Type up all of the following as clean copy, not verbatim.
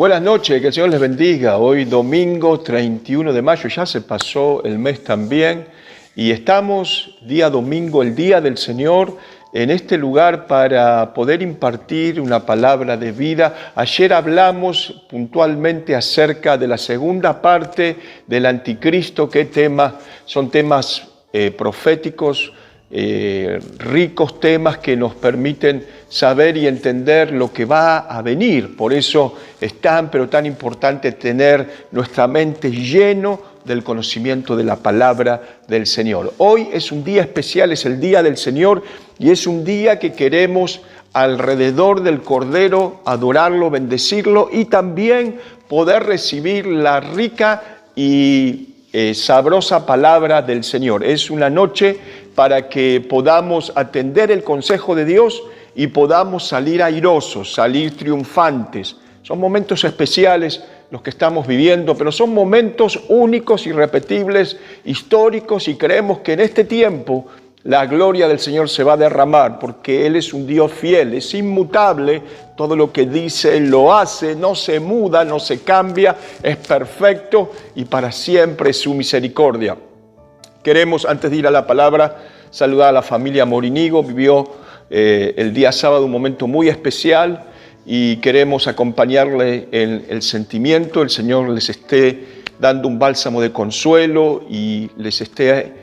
Buenas noches, que el Señor les bendiga. Hoy domingo 31 de mayo, ya se pasó el mes también y estamos día domingo, el día del Señor, en este lugar para poder impartir una palabra de vida. Ayer hablamos puntualmente acerca de la segunda parte del anticristo. ¿Qué temas? Son temas proféticos, ricos temas que nos permiten saber y entender lo que va a venir. Por eso es tan, pero tan importante tener nuestra mente lleno del conocimiento de la palabra del Señor. Hoy es un día especial, es el día del Señor y es un día que queremos alrededor del Cordero adorarlo, bendecirlo y también poder recibir la rica y sabrosa palabra del Señor. Es una noche para que podamos atender el consejo de Dios y podamos salir airosos, salir triunfantes. Son momentos especiales los que estamos viviendo, pero son momentos únicos, irrepetibles, históricos, y creemos que en este tiempo la gloria del Señor se va a derramar, porque Él es un Dios fiel, es inmutable, todo lo que dice Él lo hace, no se muda, no se cambia, es perfecto y para siempre es su misericordia. Queremos, antes de ir a la palabra, saludar a la familia Morinigo. Vivió el día sábado un momento muy especial y queremos acompañarle en el sentimiento. El Señor les esté dando un bálsamo de consuelo y les esté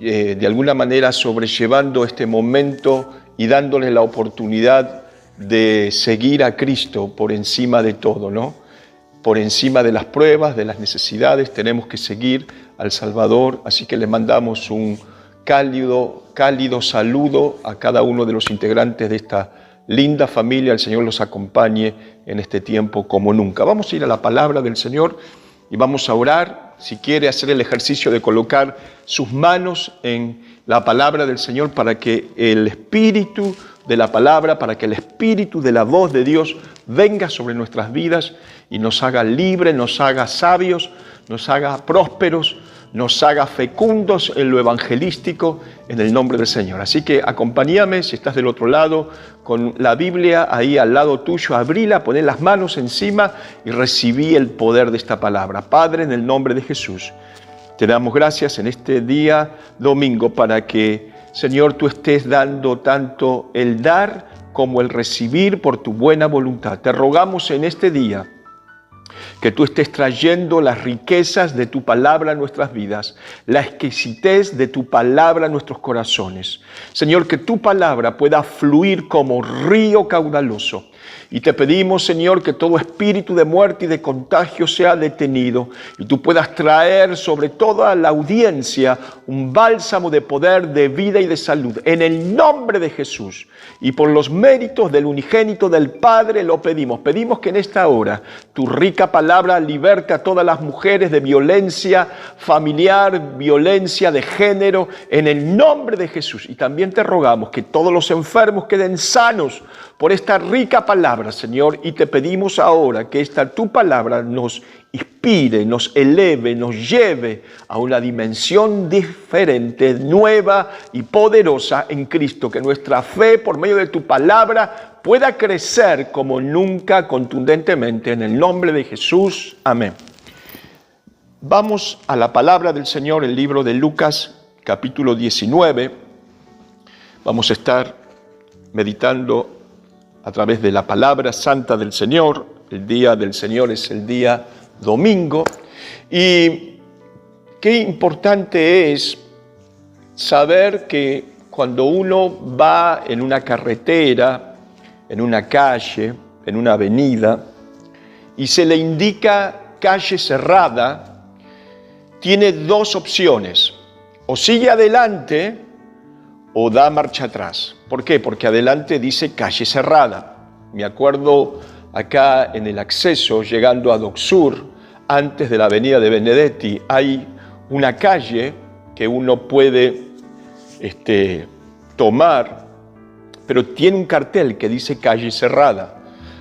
de alguna manera sobrellevando este momento y dándoles la oportunidad de seguir a Cristo por encima de todo, ¿no? Por encima de las pruebas, de las necesidades, tenemos que seguir al Salvador. Así que les mandamos un cálido saludo a cada uno de los integrantes de esta linda familia. El Señor los acompañe en este tiempo como nunca. Vamos a ir a la palabra del Señor y vamos a orar. Si quiere hacer el ejercicio de colocar sus manos en la palabra del Señor para que el Espíritu de la palabra, para que el Espíritu de la voz de Dios venga sobre nuestras vidas y nos haga libres, nos haga sabios, nos haga prósperos, nos haga fecundos en lo evangelístico, en el nombre del Señor. Así que acompáñame, si estás del otro lado, con la Biblia ahí al lado tuyo, abrila, poné las manos encima y recibí el poder de esta palabra. Padre, en el nombre de Jesús, te damos gracias en este día domingo para que, Señor, tú estés dando tanto el dar como el recibir por tu buena voluntad. Te rogamos en este día que tú estés trayendo las riquezas de tu palabra a nuestras vidas, la exquisitez de tu palabra a nuestros corazones. Señor, que tu palabra pueda fluir como río caudaloso. Y te pedimos, Señor, que todo espíritu de muerte y de contagio sea detenido y tú puedas traer sobre toda la audiencia un bálsamo de poder, de vida y de salud. En el nombre de Jesús y por los méritos del unigénito del Padre lo pedimos. Pedimos que en esta hora tu rica palabra liberte a todas las mujeres de violencia familiar, violencia de género, en el nombre de Jesús. Y también te rogamos que todos los enfermos queden sanos por esta rica palabra, Señor, y te pedimos ahora que esta tu palabra nos inspire, nos eleve, nos lleve a una dimensión diferente, nueva y poderosa en Cristo, que nuestra fe por medio de tu palabra pueda crecer como nunca contundentemente, en el nombre de Jesús. Amén. Vamos a la palabra del Señor, el libro de Lucas, capítulo 19. Vamos a estar meditando a través de la palabra santa del Señor. El día del Señor es el día domingo. Y qué importante es saber que cuando uno va en una carretera, en una calle, en una avenida, y se le indica calle cerrada, tiene dos opciones: o sigue adelante o da marcha atrás. ¿Por qué? Porque adelante dice calle cerrada. Me acuerdo acá en el acceso, llegando a Dock Sur, antes de la avenida de Benedetti, hay una calle que uno puede tomar, pero tiene un cartel que dice calle cerrada.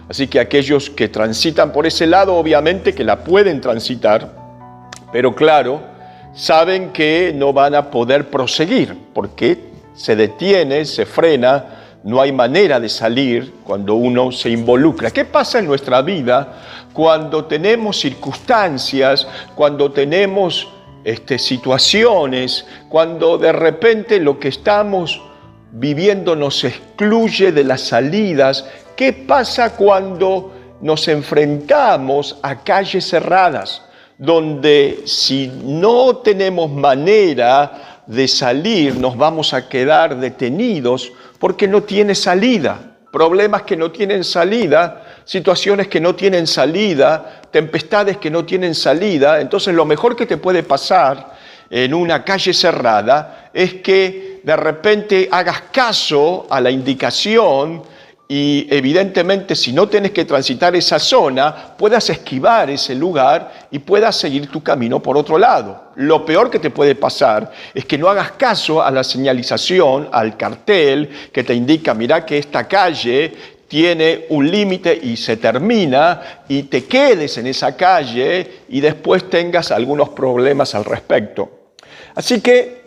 Así que aquellos que transitan por ese lado, obviamente que la pueden transitar, pero claro, saben que no van a poder proseguir, porque se detiene, se frena no hay manera de salir cuando uno se involucra. ¿Qué pasa en nuestra vida cuando tenemos circunstancias, cuando tenemos situaciones, cuando de repente lo que estamos viviendo nos excluye de las salidas? ¿Qué pasa cuando nos enfrentamos a calles cerradas, donde si no tenemos manera de salir, nos vamos a quedar detenidos porque no tiene salida? Problemas que no tienen salida, situaciones que no tienen salida, tempestades que no tienen salida. Entonces lo mejor que te puede pasar en una calle cerrada es que de repente hagas caso a la indicación y evidentemente si no tienes que transitar esa zona, puedas esquivar ese lugar y puedas seguir tu camino por otro lado. Lo peor que te puede pasar es que no hagas caso a la señalización, al cartel que te indica, mira que esta calle tiene un límite y se termina, y te quedes en esa calle y después tengas algunos problemas al respecto. Así que,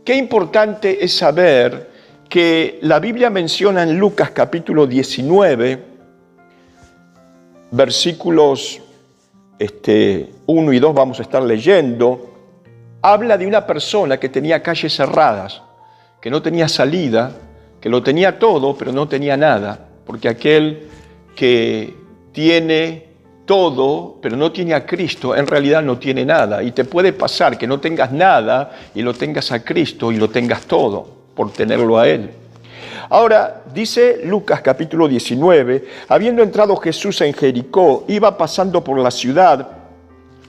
qué importante es saber que la Biblia menciona en Lucas capítulo 19, versículos 1 y 2 vamos a estar leyendo, habla de una persona que tenía calles cerradas, que no tenía salida, que lo tenía todo, pero no tenía nada, porque aquel que tiene todo, pero no tiene a Cristo, en realidad no tiene nada. Y te puede pasar que no tengas nada y lo tengas a Cristo y lo tengas todo, por tenerlo a Él. Ahora, dice Lucas capítulo 19, habiendo entrado Jesús en Jericó, iba pasando por la ciudad,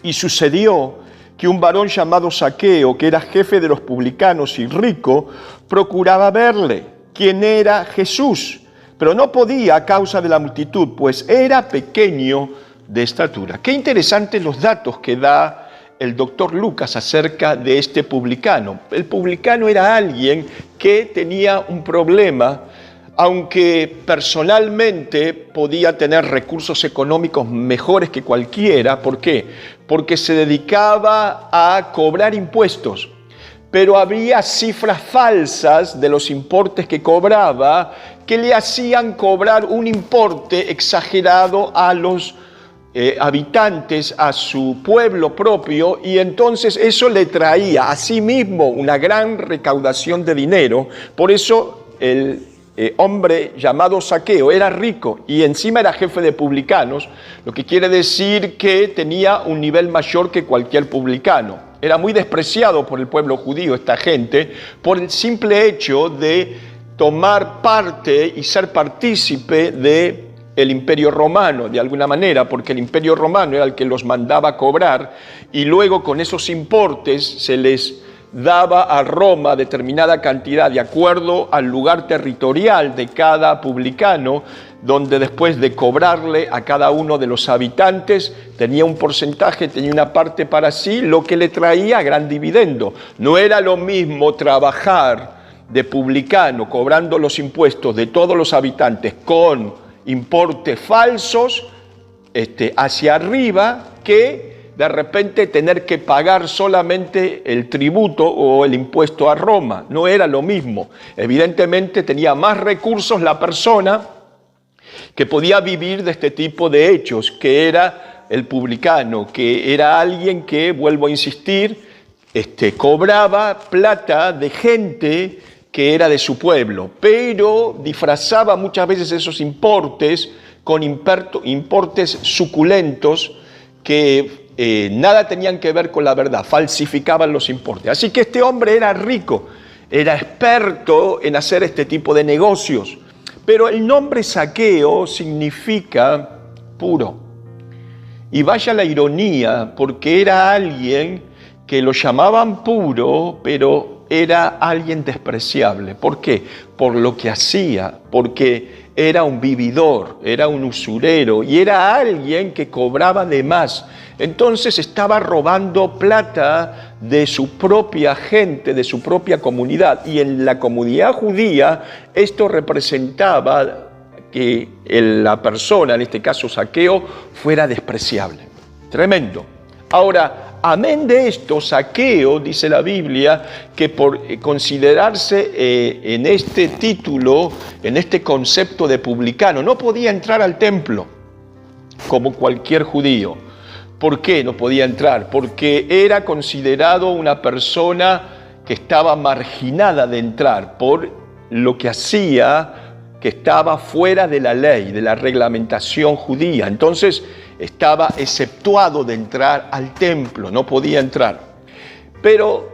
y sucedió que un varón llamado Zaqueo, que era jefe de los publicanos y rico, procuraba verle, quién era Jesús, pero no podía a causa de la multitud, pues era pequeño de estatura. Qué interesantes los datos que da el doctor Lucas acerca de este publicano. El publicano era alguien que tenía un problema, aunque personalmente podía tener recursos económicos mejores que cualquiera. ¿Por qué? Porque se dedicaba a cobrar impuestos, pero había cifras falsas de los importes que cobraba que le hacían cobrar un importe exagerado a los habitantes, a su pueblo propio, y entonces eso le traía a sí mismo una gran recaudación de dinero. Por eso el hombre llamado Zaqueo era rico y encima era jefe de publicanos, lo que quiere decir que tenía un nivel mayor que cualquier publicano. Era muy despreciado por el pueblo judío esta gente por el simple hecho de tomar parte y ser partícipe de el Imperio Romano, de alguna manera, porque el Imperio Romano era el que los mandaba a cobrar, y luego con esos importes se les daba a Roma determinada cantidad de acuerdo al lugar territorial de cada publicano, donde después de cobrarle a cada uno de los habitantes tenía un porcentaje, tenía una parte para sí, lo que le traía gran dividendo. No era lo mismo trabajar de publicano cobrando los impuestos de todos los habitantes con importes falsos hacia arriba, que de repente tener que pagar solamente el tributo o el impuesto a Roma. No era lo mismo. Evidentemente tenía más recursos la persona que podía vivir de este tipo de hechos, que era el publicano, que era alguien que, vuelvo a insistir, cobraba plata de gente que era de su pueblo, pero disfrazaba muchas veces esos importes con importes suculentos que nada tenían que ver con la verdad, falsificaban los importes. Así que este hombre era rico, era experto en hacer este tipo de negocios, pero el nombre Zaqueo significa puro. Y vaya la ironía, porque era alguien que lo llamaban puro, pero era alguien despreciable. ¿Por qué? Por lo que hacía, porque era un vividor, era un usurero y era alguien que cobraba de más. Entonces estaba robando plata de su propia gente, de su propia comunidad. Y en la comunidad judía esto representaba que la persona, en este caso Zaqueo, fuera despreciable. Tremendo. Ahora, amén de esto, Zaqueo, dice la Biblia, que por considerarse en este título, en este concepto de publicano, no podía entrar al templo como cualquier judío. ¿Por qué no podía entrar? Porque era considerado una persona que estaba marginada de entrar por lo que hacía, que estaba fuera de la ley, de la reglamentación judía. Entonces estaba exceptuado de entrar al templo, no podía entrar. Pero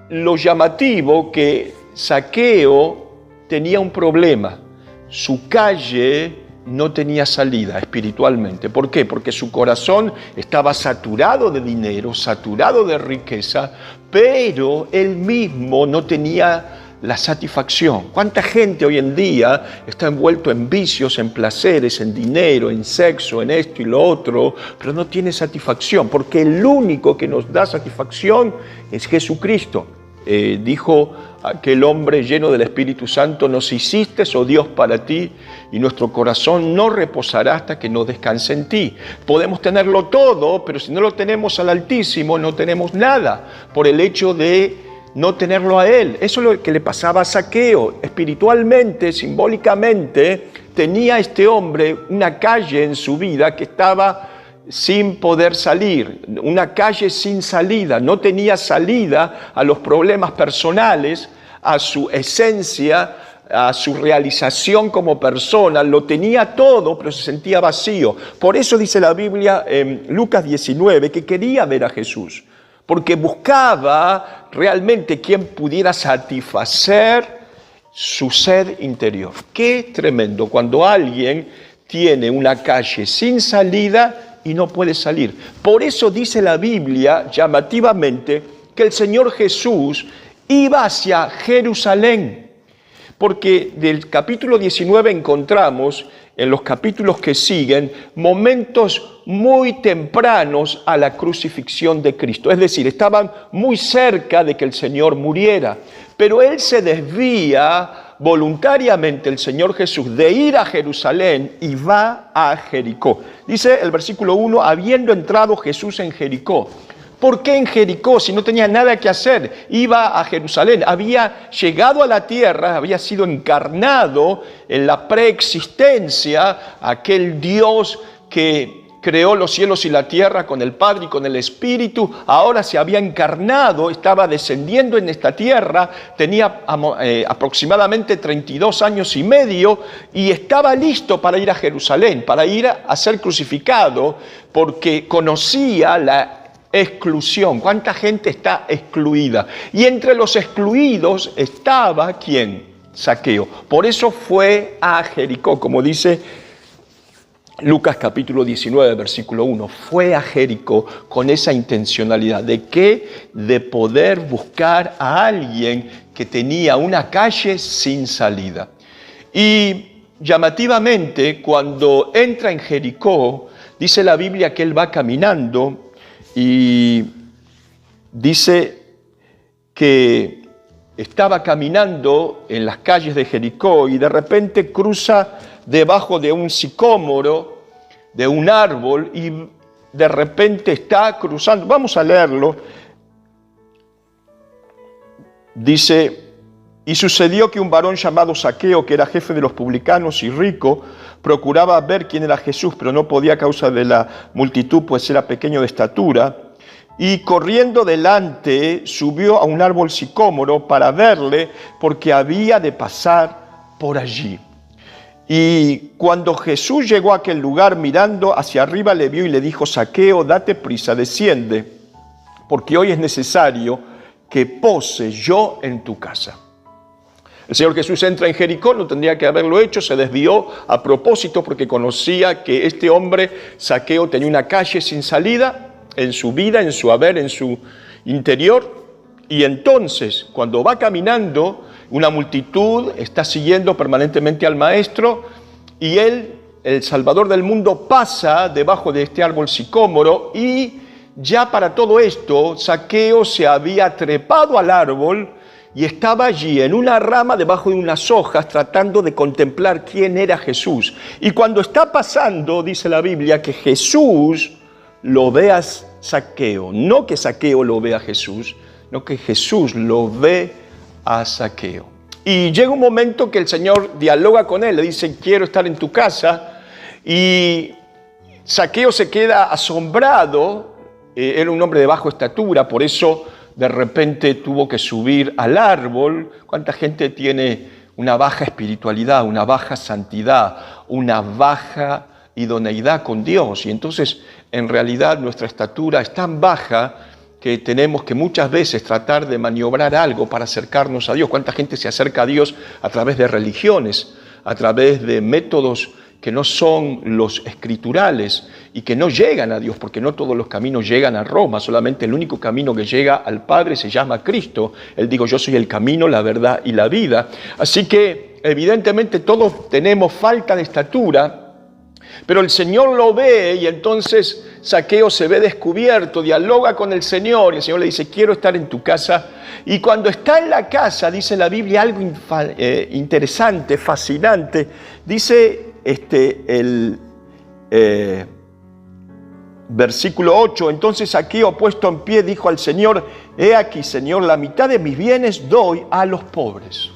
lo llamativo que Zaqueo tenía un problema. Su calle no tenía salida espiritualmente. ¿Por qué? Porque su corazón estaba saturado de dinero, saturado de riqueza, pero él mismo no tenía la satisfacción. ¿Cuánta gente hoy en día está envuelto en vicios, en placeres, en dinero, en sexo, en esto y lo otro, pero no tiene satisfacción? Porque el único que nos da satisfacción es Jesucristo. Dijo aquel hombre lleno del Espíritu Santo: nos hiciste, oh Dios, para ti, y nuestro corazón no reposará hasta que no descanse en ti. Podemos tenerlo todo, pero si no lo tenemos al Altísimo, no tenemos nada, por el hecho de no tenerlo a Él. Eso es lo que le pasaba a Zaqueo. Espiritualmente, simbólicamente, tenía este hombre una calle en su vida que estaba sin poder salir, una calle sin salida, no tenía salida a los problemas personales, a su esencia, a su realización como persona. Lo tenía todo, pero se sentía vacío. Por eso dice la Biblia en Lucas 19 que quería ver a Jesús, porque buscaba realmente quien pudiera satisfacer su sed interior. Qué tremendo cuando alguien tiene una calle sin salida y no puede salir. Por eso dice la Biblia llamativamente que el Señor Jesús iba hacia Jerusalén, porque del capítulo 19 encontramos en los capítulos que siguen momentos muy tempranos a la crucifixión de Cristo. Es decir, estaban muy cerca de que el Señor muriera, pero Él se desvía voluntariamente, el Señor Jesús, de ir a Jerusalén y va a Jericó. Dice el versículo 1, habiendo entrado Jesús en Jericó. ¿Por qué en Jericó? Si no tenía nada que hacer, iba a Jerusalén. Había llegado a la tierra, había sido encarnado en la preexistencia, aquel Dios que creó los cielos y la tierra con el Padre y con el Espíritu. Ahora se había encarnado, estaba descendiendo en esta tierra, tenía aproximadamente 32 años y medio y estaba listo para ir a Jerusalén, para ir a ser crucificado, porque conocía la exclusión. ¿Cuánta gente está excluida? Y entre los excluidos estaba ¿quién? Zaqueo. Por eso fue a Jericó, como dice Lucas capítulo 19, versículo 1. Fue a Jericó con esa intencionalidad. ¿De qué? De poder buscar a alguien que tenía una calle sin salida. Y llamativamente, cuando entra en Jericó, dice la Biblia que él va caminando y dice que estaba caminando en las calles de Jericó y de repente cruza debajo de un sicómoro, de un árbol, y de repente está cruzando. Vamos a leerlo. Dice: y sucedió que un varón llamado Zaqueo, que era jefe de los publicanos y rico, procuraba ver quién era Jesús, pero no podía a causa de la multitud, pues era pequeño de estatura. Y corriendo delante, subió a un árbol sicómoro para verle, porque había de pasar por allí. Y cuando Jesús llegó a aquel lugar, mirando hacia arriba, le vio y le dijo: Zaqueo, date prisa, desciende, porque hoy es necesario que pose yo en tu casa. El Señor Jesús entra en Jericó, no tendría que haberlo hecho, se desvió a propósito porque conocía que este hombre, Zaqueo, tenía una calle sin salida en su vida, en su haber, en su interior. Y entonces, cuando va caminando, una multitud está siguiendo permanentemente al Maestro y él, el Salvador del mundo, pasa debajo de este árbol sicómoro y ya para todo esto, Zaqueo se había trepado al árbol y estaba allí en una rama debajo de unas hojas tratando de contemplar quién era Jesús. Y cuando está pasando, dice la Biblia, que Jesús lo ve Saqueo. No que Saqueo lo ve a Jesús, no que Jesús lo ve a Saqueo. Y llega un momento que el Señor dialoga con él, le dice, quiero estar en tu casa. Y Saqueo se queda asombrado, era un hombre de baja estatura, por eso de repente tuvo que subir al árbol. ¿Cuánta gente tiene una baja espiritualidad, una baja santidad, una baja idoneidad con Dios? Y entonces, en realidad, nuestra estatura es tan baja que tenemos que muchas veces tratar de maniobrar algo para acercarnos a Dios. ¿Cuánta gente se acerca a Dios a través de religiones, a través de métodos que no son los escriturales y que no llegan a Dios, porque no todos los caminos llegan a Roma, solamente el único camino que llega al Padre se llama Cristo. Él dijo, yo soy el camino, la verdad y la vida. Así que evidentemente todos tenemos falta de estatura, pero el Señor lo ve y entonces Saqueo se ve descubierto, dialoga con el Señor y el Señor le dice, quiero estar en tu casa. Y cuando está en la casa, dice la Biblia algo interesante, fascinante, dice el versículo 8, entonces Saqueo puesto en pie dijo al Señor, he aquí, Señor, la mitad de mis bienes doy a los pobres.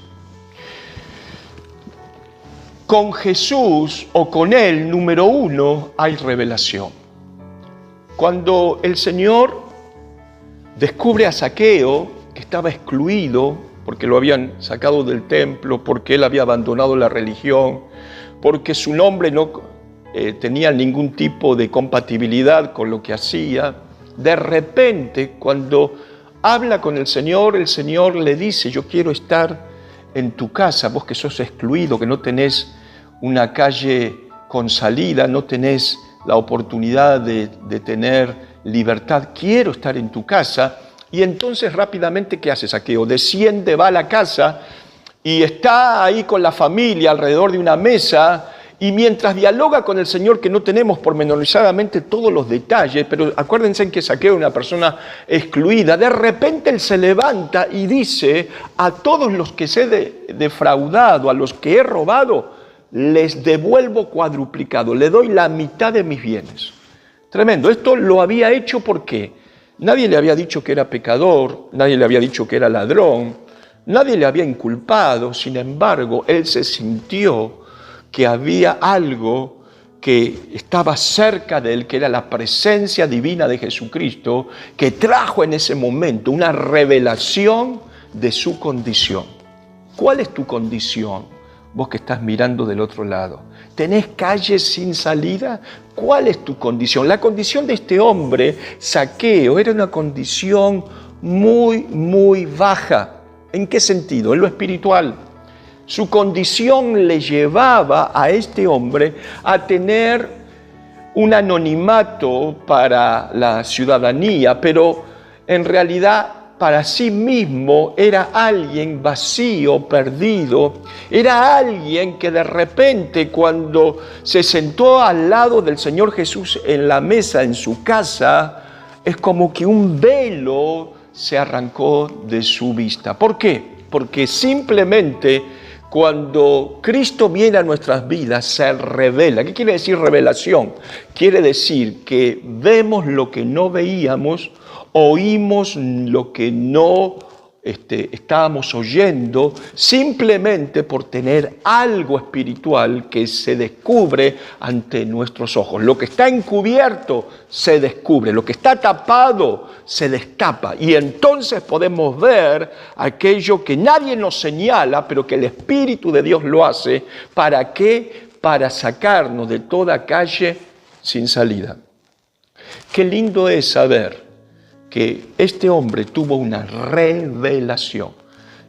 Con Jesús o con Él, número uno, hay revelación. Cuando el Señor descubre a Saqueo, que estaba excluido porque lo habían sacado del templo, porque él había abandonado la religión, porque su nombre no tenía ningún tipo de compatibilidad con lo que hacía, de repente, cuando habla con el Señor le dice, yo quiero estar en tu casa, vos que sos excluido, que no tenés una calle con salida, no tenés la oportunidad de tener libertad, quiero estar en tu casa. Y entonces rápidamente, ¿qué hace Saqueo? Desciende, va a la casa y está ahí con la familia alrededor de una mesa, y mientras dialoga con el Señor, que no tenemos pormenorizadamente todos los detalles, pero acuérdense que Saqueo es una persona excluida, de repente él se levanta y dice, a todos los que he defraudado, a los que he robado, les devuelvo cuadruplicado, le doy la mitad de mis bienes. Tremendo. Esto lo había hecho porque nadie le había dicho que era pecador, nadie le había dicho que era ladrón, nadie le había inculpado. Sin embargo, él se sintió que había algo que estaba cerca de él, que era la presencia divina de Jesucristo, que trajo en ese momento una revelación de su condición. ¿Cuál es tu condición? Vos que estás mirando del otro lado, ¿tenés calles sin salida? ¿Cuál es tu condición? La condición de este hombre, Saqueo, era una condición muy baja. ¿En qué sentido? En lo espiritual. Su condición le llevaba a este hombre a tener un anonimato para la ciudadanía, pero en realidad para sí mismo era alguien vacío, perdido. Era alguien que de repente, cuando se sentó al lado del Señor Jesús en la mesa en su casa, es como que un velo se arrancó de su vista. ¿Por qué? Porque simplemente cuando Cristo viene a nuestras vidas se revela. ¿Qué quiere decir revelación? Quiere decir que vemos lo que no veíamos, oímos lo que no estábamos oyendo, simplemente por tener algo espiritual que se descubre ante nuestros ojos. Lo que está encubierto se descubre, lo que está tapado se destapa, y entonces podemos ver aquello que nadie nos señala, pero que el Espíritu de Dios lo hace. ¿Para qué? Para sacarnos de toda calle sin salida. Qué lindo es saber que este hombre tuvo una revelación,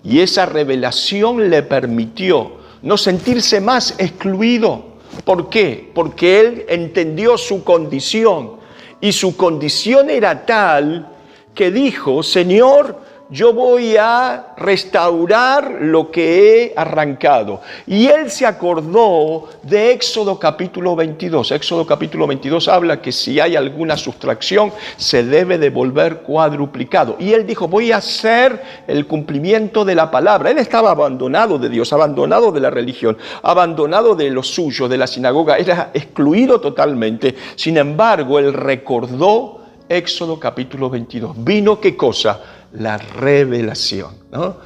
y esa revelación le permitió no sentirse más excluido. ¿Por qué? Porque él entendió su condición, y su condición era tal que dijo, Señor, yo voy a restaurar lo que he arrancado. Y él se acordó de Éxodo capítulo 22. Éxodo capítulo 22 habla que si hay alguna sustracción, se debe devolver cuadruplicado. Y él dijo, voy a hacer el cumplimiento de la palabra. Él estaba abandonado de Dios, abandonado de la religión, abandonado de lo suyo, de la sinagoga. Era excluido totalmente. Sin embargo, él recordó Éxodo capítulo 22. Vino, ¿qué cosa? La revelación, ¿no?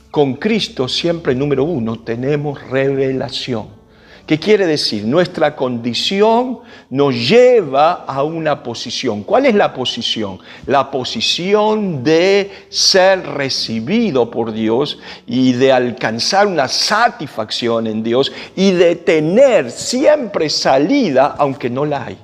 Con Cristo siempre, número uno, tenemos revelación. ¿Qué quiere decir? Nuestra condición nos lleva a una posición. ¿Cuál es la posición? La posición de ser recibido por Dios y de alcanzar una satisfacción en Dios y de tener siempre salida, aunque no la hay.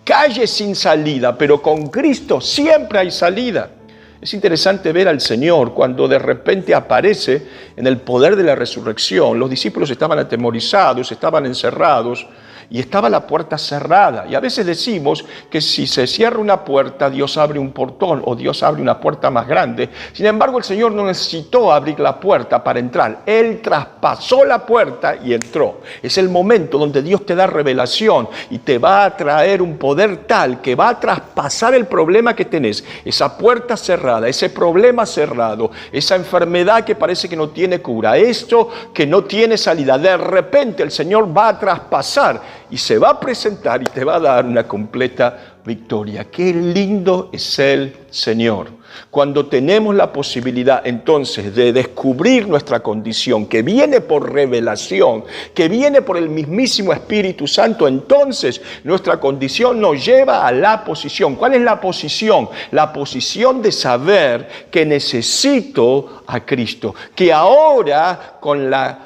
Calle sin salida, pero con Cristo siempre hay salida. Es interesante ver al Señor cuando de repente aparece en el poder de la resurrección. Los discípulos estaban atemorizados, estaban encerrados y estaba la puerta cerrada. Y a veces decimos que si se cierra una puerta, Dios abre un portón o Dios abre una puerta más grande. Sin embargo, el Señor no necesitó abrir la puerta para entrar. Él traspasó la puerta y entró. Es el momento donde Dios te da revelación y te va a traer un poder tal que va a traspasar el problema que tenés. Esa puerta cerrada, ese problema cerrado, esa enfermedad que parece que no tiene cura, esto que no tiene salida. De repente el Señor va a traspasar y se va a presentar y te va a dar una completa victoria. Qué lindo es el Señor. Cuando tenemos la posibilidad entonces de descubrir nuestra condición, que viene por revelación, que viene por el mismísimo Espíritu Santo, entonces nuestra condición nos lleva a la posición. ¿Cuál es la posición? La posición de saber que necesito a Cristo, que ahora con la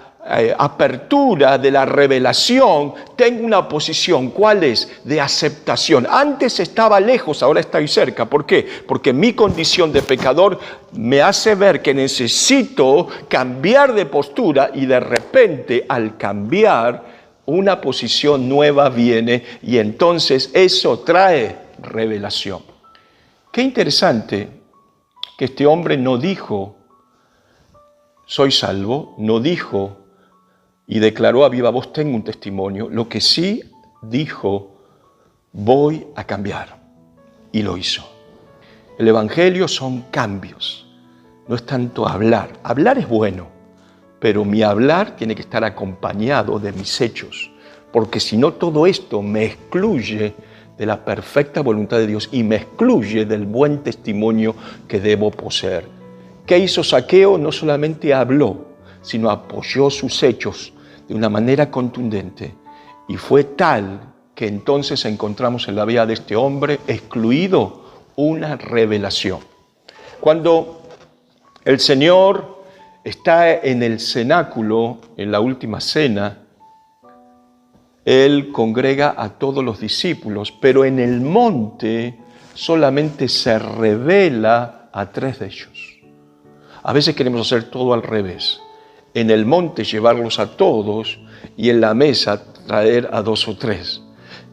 apertura de la revelación, tengo una posición, ¿cuál es? De aceptación. Antes estaba lejos, ahora estoy cerca. ¿Por qué? Porque mi condición de pecador me hace ver que necesito cambiar de postura y de repente al cambiar una posición nueva viene y entonces eso trae revelación. Qué interesante que este hombre no dijo, soy salvo, no dijo, y declaró a viva voz, tengo un testimonio. Lo que sí dijo, voy a cambiar. Y lo hizo. El Evangelio son cambios. No es tanto hablar. Hablar es bueno, pero mi hablar tiene que estar acompañado de mis hechos. Porque si no, todo esto me excluye de la perfecta voluntad de Dios y me excluye del buen testimonio que debo poseer. ¿Qué hizo Zaqueo? No solamente habló, sino apoyó sus hechos de una manera contundente. Y fue tal que entonces encontramos en la vida de este hombre excluido una revelación. Cuando el Señor está en el cenáculo, en la última cena, Él congrega a todos los discípulos, pero en el monte solamente se revela a 3 de ellos. A veces queremos hacer todo al revés. En el monte llevarlos a todos y en la mesa traer a 2 o 3.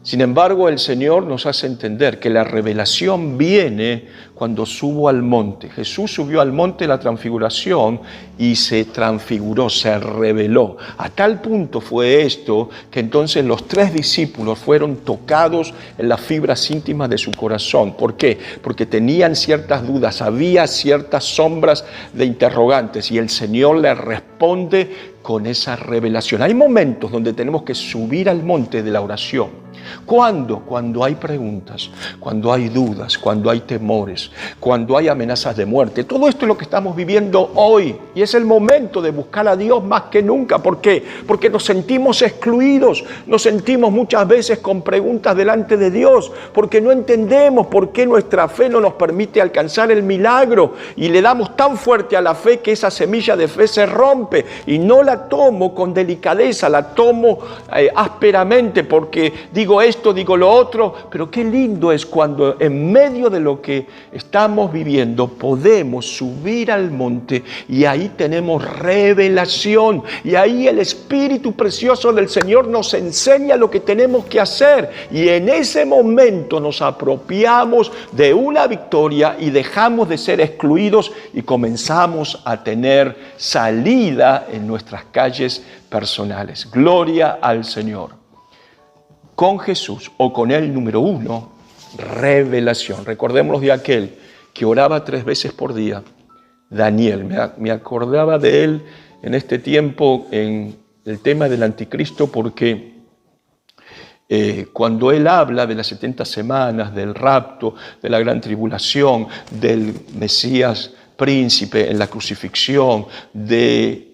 Sin embargo, el Señor nos hace entender que la revelación viene cuando subo al monte. Jesús subió al monte de la transfiguración y se transfiguró, se reveló. A tal punto fue esto que entonces los 3 discípulos fueron tocados en las fibras íntimas de su corazón. ¿Por qué? Porque tenían ciertas dudas, había ciertas sombras de interrogantes y el Señor les responde con esa revelación. Hay momentos donde tenemos que subir al monte de la oración. ¿Cuándo? Cuando hay preguntas, cuando hay dudas, cuando hay temores, cuando hay amenazas de muerte. Todo esto es lo que estamos viviendo hoy y es el momento de buscar a Dios más que nunca. ¿Por qué? Porque nos sentimos excluidos, nos sentimos muchas veces con preguntas delante de Dios, porque no entendemos por qué nuestra fe no nos permite alcanzar el milagro y le damos tan fuerte a la fe que esa semilla de fe se rompe y no la tomo con delicadeza, la tomo ásperamente porque digo esto, digo lo otro, pero qué lindo es cuando en medio de lo que estamos viviendo podemos subir al monte y ahí tenemos revelación y ahí el Espíritu precioso del Señor nos enseña lo que tenemos que hacer y en ese momento nos apropiamos de una victoria y dejamos de ser excluidos y comenzamos a tener salida en nuestras calles personales. Gloria al Señor. Con Jesús o con Él, número 1, revelación. Recordémonos de aquel que oraba 3 veces por día, Daniel. Me acordaba de él en este tiempo en el tema del anticristo porque cuando él habla de las 70 semanas, del rapto, de la gran tribulación, del Mesías príncipe en la crucifixión, de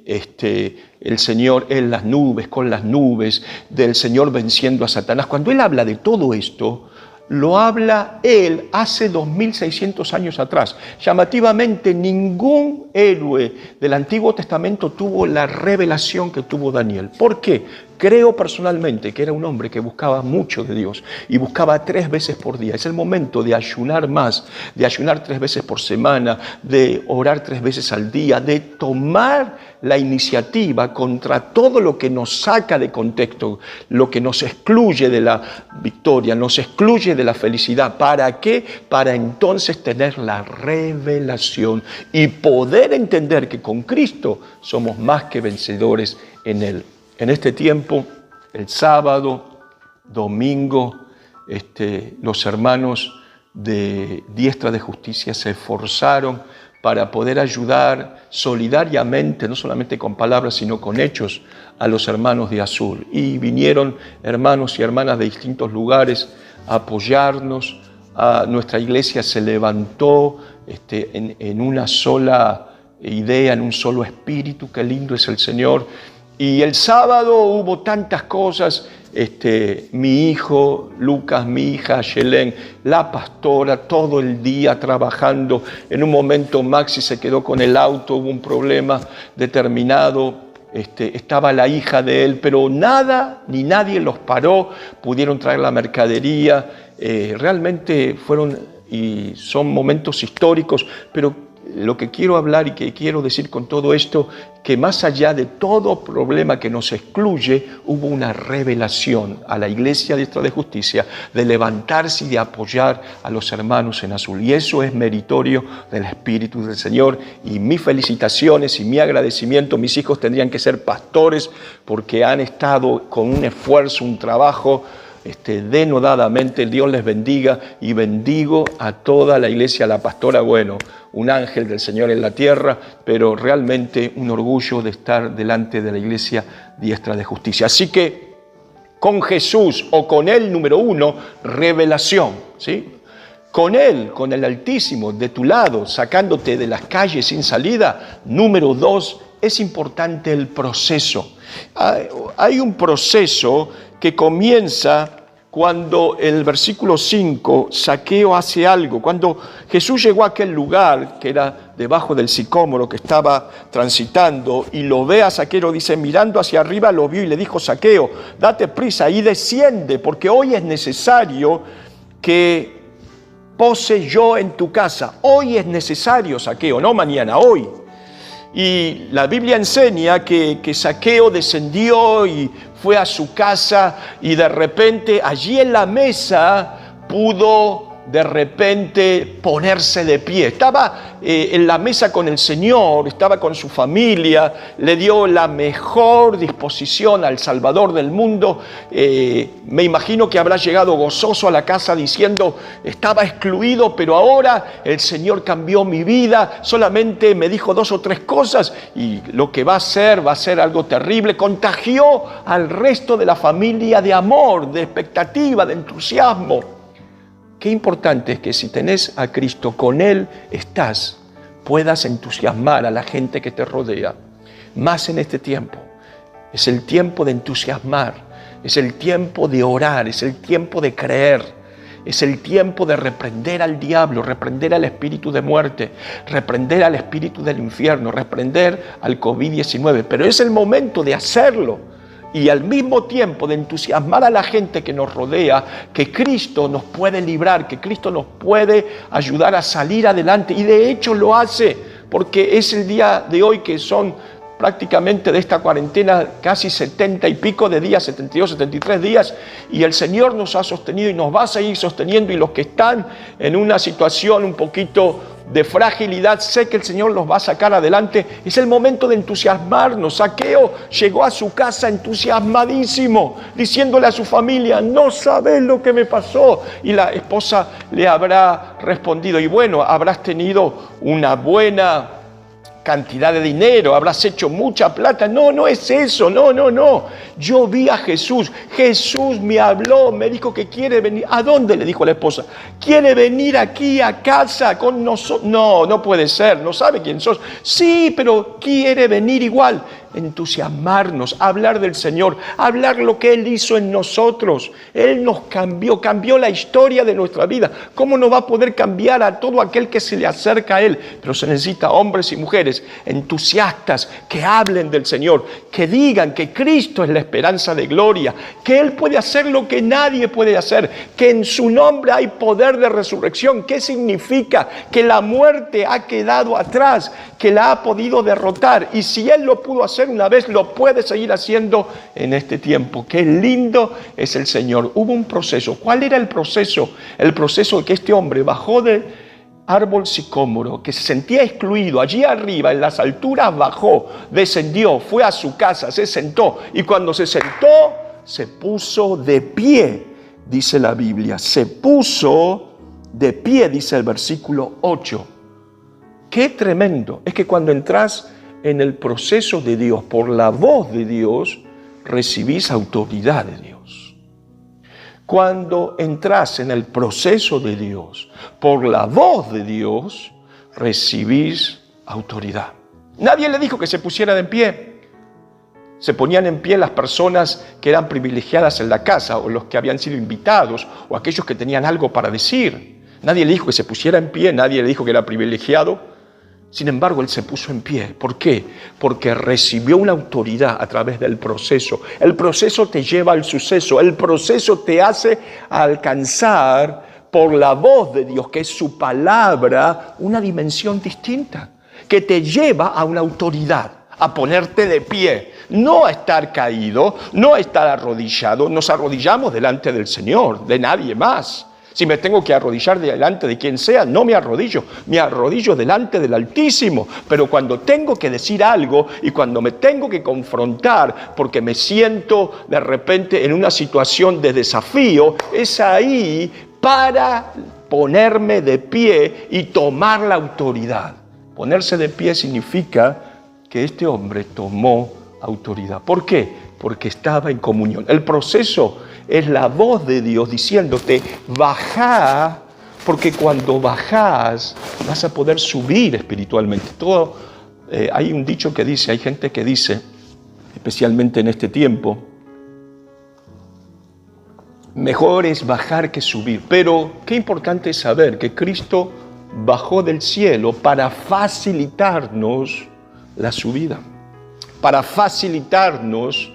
el Señor en las nubes, con las nubes, del Señor venciendo a Satanás. Cuando él habla de todo esto, lo habla él hace 2600 años atrás. Llamativamente, ningún héroe del Antiguo Testamento tuvo la revelación que tuvo Daniel. ¿Por qué? Creo personalmente que era un hombre que buscaba mucho de Dios y buscaba 3 veces por día. Es el momento de ayunar más, de ayunar 3 veces por semana, de orar 3 veces al día, de tomar la iniciativa contra todo lo que nos saca de contexto, lo que nos excluye de la victoria, nos excluye de la felicidad. ¿Para qué? Para entonces tener la revelación y poder entender que con Cristo somos más que vencedores en Él. En este tiempo, el sábado, domingo, los hermanos de Diestra de Justicia se esforzaron para poder ayudar solidariamente, no solamente con palabras, sino con hechos, a los hermanos de Azul. Y vinieron hermanos y hermanas de distintos lugares a apoyarnos. Nuestra iglesia se levantó en una sola idea, en un solo espíritu. Qué lindo es el Señor. Y el sábado hubo tantas cosas, mi hijo Lucas, mi hija Yelén, la pastora, todo el día trabajando. En un momento Maxi se quedó con el auto, hubo un problema determinado, estaba la hija de él, pero nada ni nadie los paró, pudieron traer la mercadería. Realmente fueron y son momentos históricos, pero lo que quiero hablar y que quiero decir con todo esto, que más allá de todo problema que nos excluye, hubo una revelación a la Iglesia Diestra de Justicia de levantarse y de apoyar a los hermanos en Azul. Y eso es meritorio del Espíritu del Señor. Y mis felicitaciones y mi agradecimiento. Mis hijos tendrían que ser pastores porque han estado con un esfuerzo, un trabajo denodadamente. Dios les bendiga y bendigo a toda la iglesia, a la pastora, bueno, un ángel del Señor en la tierra, pero realmente un orgullo de estar delante de la iglesia Diestra de Justicia. Así que con Jesús o con Él, número 1, revelación, ¿sí? Con Él, con el Altísimo, de tu lado, sacándote de las calles sin salida, número 2, es importante el proceso. Hay un proceso que comienza cuando el versículo 5, Zaqueo hace algo. Cuando Jesús llegó a aquel lugar, que era debajo del sicómoro que estaba transitando, y lo ve a Zaqueo, dice, mirando hacia arriba lo vio y le dijo, Zaqueo, date prisa y desciende, porque hoy es necesario que pose yo en tu casa. Hoy es necesario, Zaqueo, no mañana, hoy. Y la Biblia enseña que Zaqueo descendió y fue a su casa y de repente allí en la mesa pudo de repente ponerse de pie. Estaba en la mesa con el Señor, estaba con su familia, le dio la mejor disposición al Salvador del mundo. Me imagino que habrá llegado gozoso a la casa diciendo, estaba excluido, pero ahora el Señor cambió mi vida, solamente me dijo 2 o 3 cosas y lo que va a ser algo terrible. Contagió al resto de la familia de amor, de expectativa, de entusiasmo. Qué importante es que si tenés a Cristo, con Él estás, puedas entusiasmar a la gente que te rodea. Más en este tiempo. Es el tiempo de entusiasmar, es el tiempo de orar, es el tiempo de creer, es el tiempo de reprender al diablo, reprender al espíritu de muerte, reprender al espíritu del infierno, reprender al COVID-19. Pero es el momento de hacerlo. Y al mismo tiempo de entusiasmar a la gente que nos rodea, que Cristo nos puede librar, que Cristo nos puede ayudar a salir adelante. Y de hecho lo hace, porque es el día de hoy que son prácticamente de esta cuarentena casi 70 y pico de días, 72, 73 días, y el Señor nos ha sostenido y nos va a seguir sosteniendo. Y los que están en una situación un poquito de fragilidad, sé que el Señor los va a sacar adelante. Es el momento de entusiasmarnos. Zaqueo llegó a su casa entusiasmadísimo, diciéndole a su familia, no sabes lo que me pasó. Y la esposa le habrá respondido, y bueno, habrás tenido una buena cantidad de dinero, habrás hecho mucha plata. No, no es eso, no. Yo vi a Jesús. Jesús me habló, me dijo que quiere venir. ¿A dónde? Le dijo la esposa. ¿Quiere venir aquí a casa con nosotros? No, no puede ser, no sabe quién sos. Sí, pero quiere venir igual. Entusiasmarnos, hablar del Señor, hablar lo que Él hizo en nosotros. Él nos cambió la historia de nuestra vida. ¿Cómo no va a poder cambiar a todo aquel que se le acerca a Él? Pero se necesita hombres y mujeres entusiastas que hablen del Señor, que digan que Cristo es la esperanza de gloria, que Él puede hacer lo que nadie puede hacer, que en su nombre hay poder de resurrección. ¿Qué significa? Que la muerte ha quedado atrás, que la ha podido derrotar, y si Él lo pudo hacer una vez, lo puede seguir haciendo en este tiempo. Qué lindo es el Señor. Hubo un proceso. ¿Cuál era el proceso? El proceso de que este hombre bajó del árbol sicómoro, que se sentía excluido, allí arriba en las alturas bajó, descendió, fue a su casa, se sentó, y cuando se sentó, se puso de pie, dice la Biblia. Se puso de pie, dice el versículo 8. Qué tremendo. Es que cuando entras en el proceso de Dios, por la voz de Dios, recibís autoridad de Dios. Cuando entras en el proceso de Dios, por la voz de Dios, recibís autoridad. Nadie le dijo que se pusiera de pie. Se ponían en pie las personas que eran privilegiadas en la casa, o los que habían sido invitados, o aquellos que tenían algo para decir. Nadie le dijo que se pusiera en pie, nadie le dijo que era privilegiado. Sin embargo, él se puso en pie. ¿Por qué? Porque recibió una autoridad a través del proceso. El proceso te lleva al suceso. El proceso te hace alcanzar, por la voz de Dios, que es su palabra, una dimensión distinta, que te lleva a una autoridad, a ponerte de pie, no a estar caído, no a estar arrodillado. Nos arrodillamos delante del Señor, de nadie más. Si me tengo que arrodillar delante de quien sea, no me arrodillo delante del Altísimo. Pero cuando tengo que decir algo y cuando me tengo que confrontar porque me siento de repente en una situación de desafío, es ahí para ponerme de pie y tomar la autoridad. Ponerse de pie significa que este hombre tomó autoridad. ¿Por qué? Porque estaba en comunión. El proceso es la voz de Dios diciéndote, bajá, porque cuando bajás vas a poder subir espiritualmente. Hay un dicho que dice, hay gente que dice, especialmente en este tiempo, mejor es bajar que subir. Pero qué importante es saber que Cristo bajó del cielo para facilitarnos la subida, para facilitarnos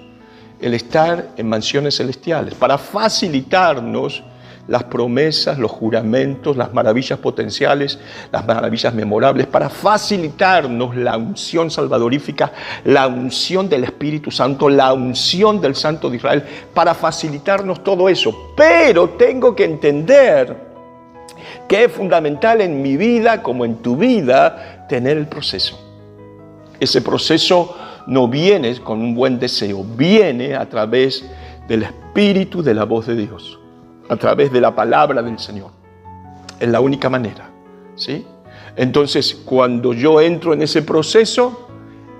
el estar en mansiones celestiales, para facilitarnos las promesas, los juramentos, las maravillas potenciales, las maravillas memorables, para facilitarnos la unción salvadorífica, la unción del Espíritu Santo, la unción del Santo de Israel, para facilitarnos todo eso. Pero tengo que entender que es fundamental en mi vida, como en tu vida, tener el proceso. Ese proceso no viene con un buen deseo, viene a través del Espíritu, de la voz de Dios, a través de la palabra del Señor. Es la única manera, ¿sí? Entonces, cuando yo entro en ese proceso,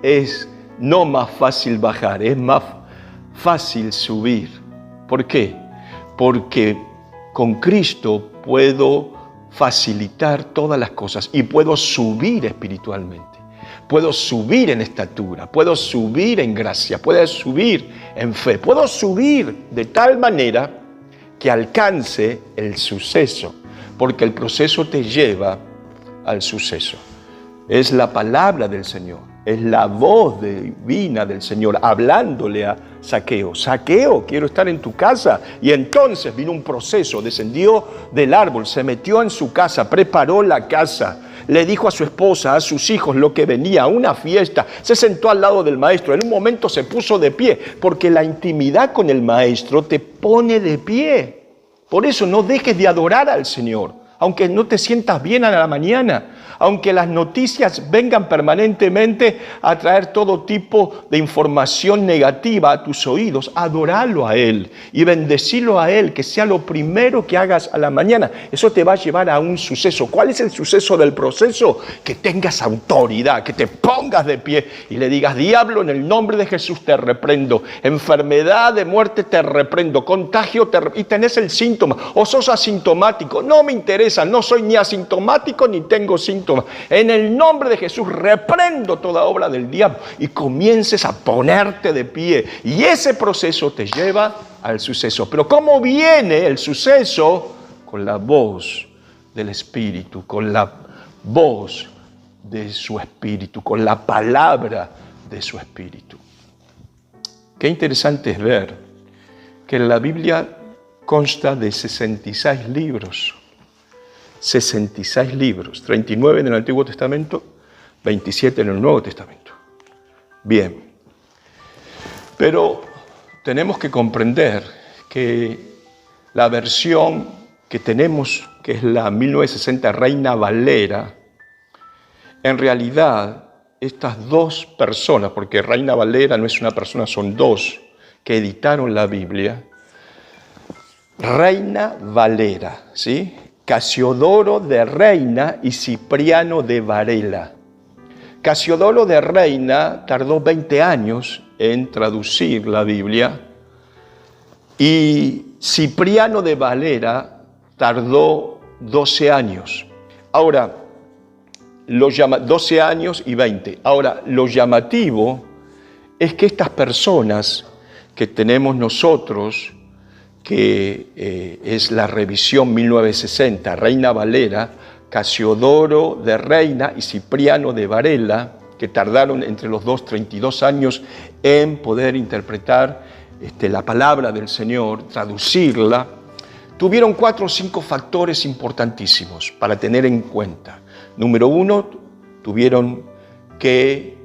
es no más fácil bajar, es más fácil subir. ¿Por qué? Porque con Cristo puedo facilitar todas las cosas y puedo subir espiritualmente. Puedo subir en estatura, puedo subir en gracia, puedo subir en fe, puedo subir de tal manera que alcance el suceso, porque el proceso te lleva al suceso. Es la palabra del Señor, es la voz divina del Señor hablándole a Zaqueo. Zaqueo, quiero estar en tu casa. Y entonces vino un proceso, descendió del árbol, se metió en su casa, preparó la casa. Le dijo a su esposa, a sus hijos, lo que venía, una fiesta. Se sentó al lado del maestro. En un momento se puso de pie, porque la intimidad con el maestro te pone de pie. Por eso no dejes de adorar al Señor, aunque no te sientas bien a la mañana, Aunque las noticias vengan permanentemente a traer todo tipo de información negativa a tus oídos, adoralo a Él y bendecilo a Él, que sea lo primero que hagas a la mañana. Eso te va a llevar a un suceso. ¿Cuál es el suceso del proceso? Que tengas autoridad, que te pongas de pie y le digas: diablo, en el nombre de Jesús te reprendo. Enfermedad de muerte te reprendo. Contagio y tenés el síntoma. O sos asintomático. No me interesa, no soy ni asintomático ni tengo síntomas. En el nombre de Jesús reprendo toda obra del diablo y comiences a ponerte de pie. Y ese proceso te lleva al suceso. Pero ¿cómo viene el suceso? Con la voz del Espíritu, con la voz de su Espíritu, con la palabra de su Espíritu. Qué interesante es ver que la Biblia consta de 66 libros. 66 libros, 39 en el Antiguo Testamento, 27 en el Nuevo Testamento. Bien, pero tenemos que comprender que la versión que tenemos, que es la 1960 Reina Valera, en realidad estas dos personas, porque Reina Valera no es una persona, son dos que editaron la Biblia. Reina Valera, ¿sí? Casiodoro de Reina y Cipriano de Varela. Casiodoro de Reina tardó 20 años en traducir la Biblia y Cipriano de Valera tardó 12 años. Ahora, 12 años y 20. Ahora, lo llamativo es que estas personas que tenemos nosotros, que es la revisión 1960, Reina Valera, Casiodoro de Reina y Cipriano de Varela, que tardaron entre los dos 32 años en poder interpretar la palabra del Señor, traducirla, tuvieron 4 o 5 factores importantísimos para tener en cuenta. Número 1, tuvieron que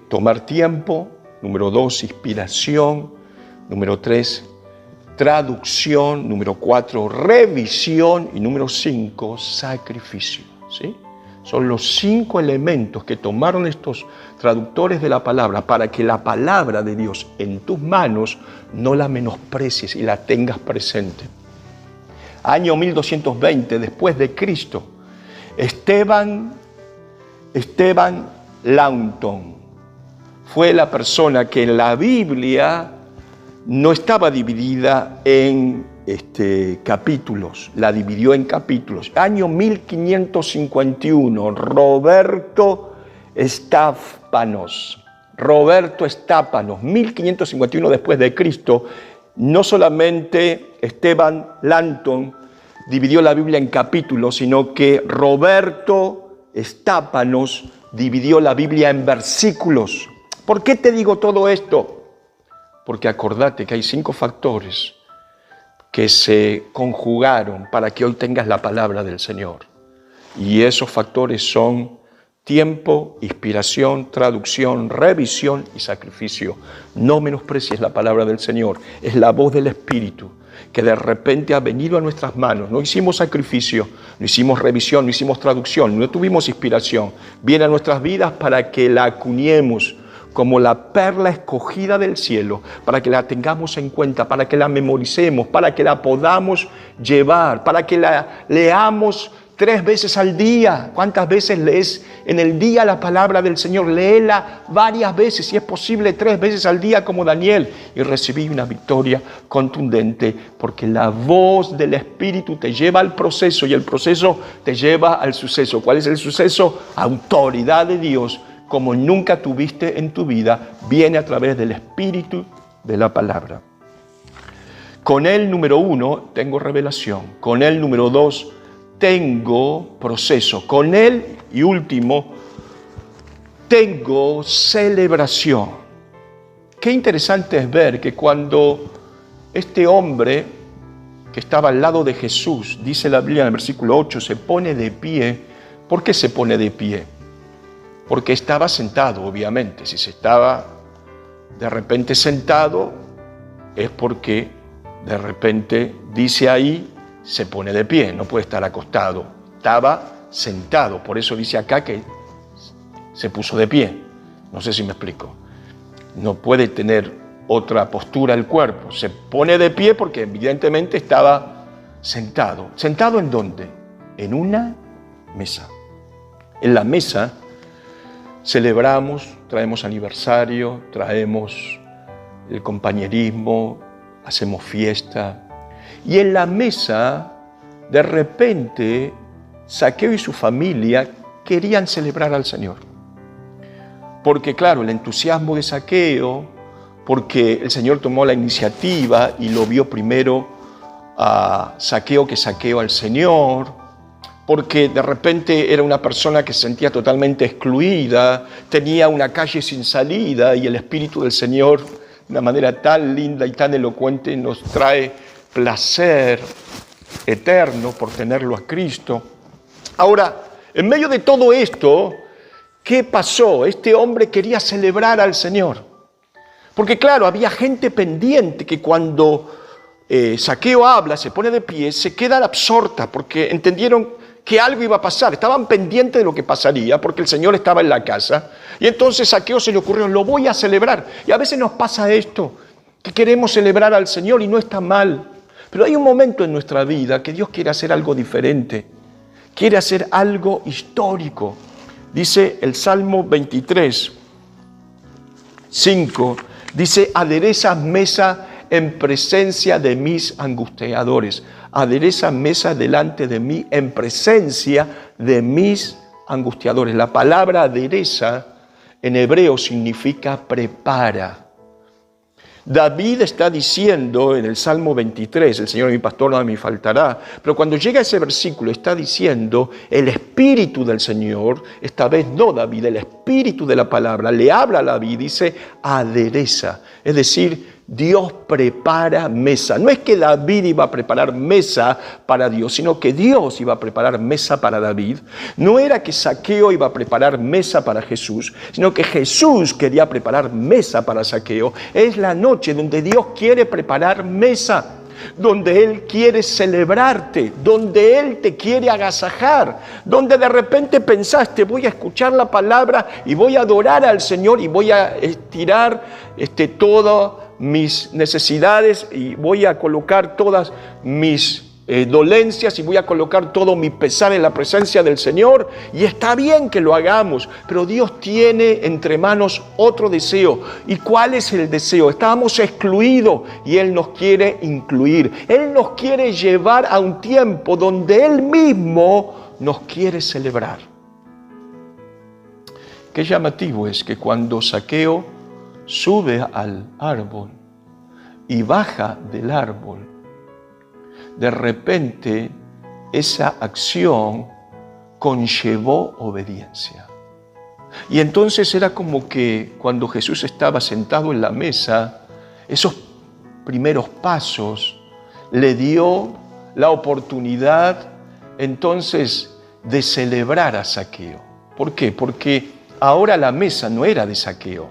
tomar tiempo. Número 2, inspiración. Número 3, traducción. Número 4, revisión. Y número 5, sacrificio. ¿Sí? Son los 5 elementos que tomaron estos traductores de la palabra para que la palabra de Dios en tus manos no la menosprecies y la tengas presente. Año 1220 después de Cristo, Esteban Langton fue la persona que en la Biblia no estaba dividida en capítulos, la dividió en capítulos. Año 1551, Roberto Estápanos, 1551 después de Cristo. No solamente Esteban Langton dividió la Biblia en capítulos, sino que Roberto Estápanos dividió la Biblia en versículos. ¿Por qué te digo todo esto? Porque acordate que hay 5 factores que se conjugaron para que hoy tengas la palabra del Señor. Y esos factores son tiempo, inspiración, traducción, revisión y sacrificio. No menosprecies la palabra del Señor. Es la voz del Espíritu que de repente ha venido a nuestras manos. No hicimos sacrificio, no hicimos revisión, no hicimos traducción, no tuvimos inspiración. Viene a nuestras vidas para que la acuñemos como la perla escogida del cielo, para que la tengamos en cuenta, para que la memoricemos, para que la podamos llevar, para que la leamos 3 veces al día. ¿Cuántas veces lees en el día la palabra del Señor? Léela varias veces, si es posible 3 veces al día como Daniel, y recibí una victoria contundente, porque la voz del Espíritu te lleva al proceso y el proceso te lleva al suceso. ¿Cuál es el suceso? Autoridad de Dios como nunca tuviste en tu vida, viene a través del Espíritu de la palabra. Con él, número 1, tengo revelación. Con él, número 2, tengo proceso. Con él, y último, tengo celebración. Qué interesante es ver que cuando este hombre que estaba al lado de Jesús, dice la Biblia en el versículo 8, se pone de pie. ¿Por qué se pone de pie? Porque estaba sentado, obviamente. Si se estaba de repente sentado, es porque de repente, dice ahí, se pone de pie, no puede estar acostado. Estaba sentado. Por eso dice acá que se puso de pie. No sé si me explico. No puede tener otra postura el cuerpo. Se pone de pie porque evidentemente estaba sentado. ¿Sentado en dónde? En una mesa. En la mesa celebramos, traemos aniversario, traemos el compañerismo, hacemos fiesta. Y en la mesa, de repente, Zaqueo y su familia querían celebrar al Señor. Porque claro, el entusiasmo de Zaqueo, porque el Señor tomó la iniciativa y lo vio primero a Zaqueo que Zaqueo al Señor, porque de repente era una persona que se sentía totalmente excluida, tenía una calle sin salida y el Espíritu del Señor, de una manera tan linda y tan elocuente, nos trae placer eterno por tenerlo a Cristo. Ahora, en medio de todo esto, ¿qué pasó? Este hombre quería celebrar al Señor. Porque claro, había gente pendiente que cuando Zaqueo habla, se pone de pie, se queda absorta porque entendieron que algo iba a pasar. Estaban pendientes de lo que pasaría porque el Señor estaba en la casa. Y entonces a Zaqueo se le ocurrió, lo voy a celebrar. Y a veces nos pasa esto, que queremos celebrar al Señor y no está mal. Pero hay un momento en nuestra vida que Dios quiere hacer algo diferente. Quiere hacer algo histórico. Dice el Salmo 23, 5, dice, aderezas mesa en presencia de mis angustiadores. Adereza mesa delante de mí en presencia de mis angustiadores. La palabra adereza en hebreo significa prepara. David está diciendo en el Salmo 23, el Señor es mi pastor, nada me faltará, pero cuando llega ese versículo está diciendo el Espíritu del Señor, esta vez no David, el Espíritu de la palabra, le habla a David, dice adereza, es decir, Dios prepara mesa. No es que David iba a preparar mesa para Dios, sino que Dios iba a preparar mesa para David. No era que Zaqueo iba a preparar mesa para Jesús, sino que Jesús quería preparar mesa para Zaqueo. Es la noche donde Dios quiere preparar mesa, donde Él quiere celebrarte, donde Él te quiere agasajar, donde de repente pensaste, voy a escuchar la palabra y voy a adorar al Señor y voy a estirar todo mis necesidades y voy a colocar todas mis dolencias y voy a colocar todo mi pesar en la presencia del Señor, y está bien que lo hagamos, pero Dios tiene entre manos otro deseo. ¿Y cuál es el deseo? Estábamos excluidos y Él nos quiere incluir. Él nos quiere llevar a un tiempo donde Él mismo nos quiere celebrar. Qué llamativo es que cuando Zaqueo sube al árbol y baja del árbol, de repente esa acción conllevó obediencia. Y entonces era como que cuando Jesús estaba sentado en la mesa, esos primeros pasos le dio la oportunidad entonces de celebrar a Zaqueo. ¿Por qué? Porque ahora la mesa no era de Zaqueo.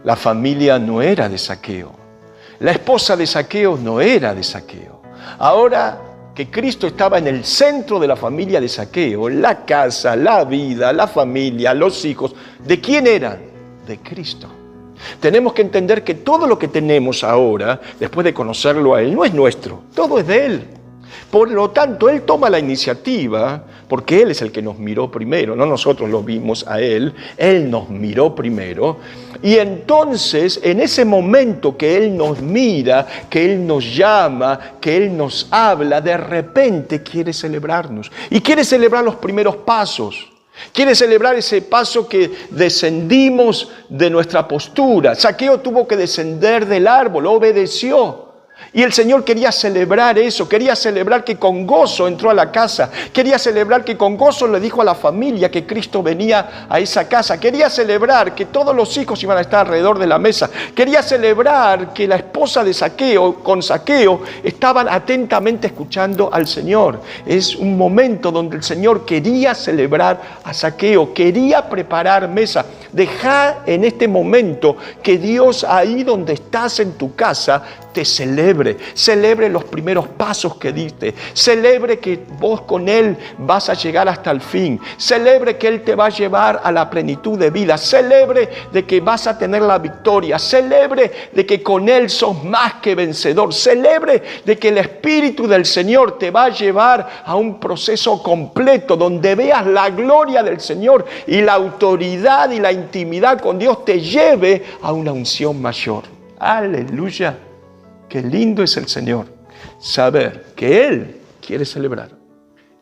La familia no era de Zaqueo. La esposa de Zaqueo no era de Zaqueo. Ahora que Cristo estaba en el centro de la familia de Zaqueo, la casa, la vida, la familia, los hijos, ¿de quién eran? De Cristo. Tenemos que entender que todo lo que tenemos ahora, después de conocerlo a Él, no es nuestro, todo es de Él. Por lo tanto, Él toma la iniciativa, porque Él es el que nos miró primero, no nosotros lo vimos a Él nos miró primero. Y entonces, en ese momento que Él nos mira, que Él nos llama, que Él nos habla, de repente quiere celebrarnos. Y quiere celebrar los primeros pasos. Quiere celebrar ese paso que descendimos de nuestra postura. Zaqueo tuvo que descender del árbol, obedeció. Y el Señor quería celebrar eso, quería celebrar que con gozo entró a la casa, quería celebrar que con gozo le dijo a la familia que Cristo venía a esa casa, quería celebrar que todos los hijos iban a estar alrededor de la mesa, quería celebrar que la esposa de Zaqueo, con Zaqueo, estaban atentamente escuchando al Señor. Es un momento donde el Señor quería celebrar a Zaqueo, quería preparar mesa. Deja en este momento que Dios, ahí donde estás en tu casa, te celebre. Celebre los primeros pasos que diste. Celebre que vos con Él vas a llegar hasta el fin. Celebre que Él te va a llevar a la plenitud de vida. Celebre de que vas a tener la victoria. Celebre de que con Él sos más que vencedor. Celebre de que el Espíritu del Señor te va a llevar a un proceso completo donde veas la gloria del Señor y la autoridad y la intimidad con Dios te lleve a una unción mayor. Aleluya. Qué lindo es el Señor. Saber que Él quiere celebrar.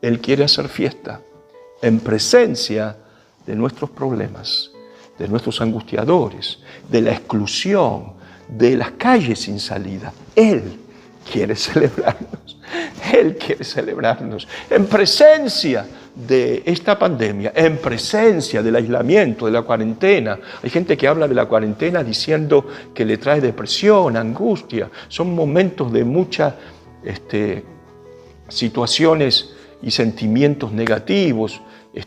Él quiere hacer fiesta en presencia de nuestros problemas, de nuestros angustiadores, de la exclusión, de las calles sin salida. Él quiere celebrarnos. Él quiere celebrarnos en presencia de esta pandemia, en presencia del aislamiento, de la cuarentena. Hay gente que habla de la cuarentena diciendo que le trae depresión, angustia. Son momentos de muchas situaciones y sentimientos negativos,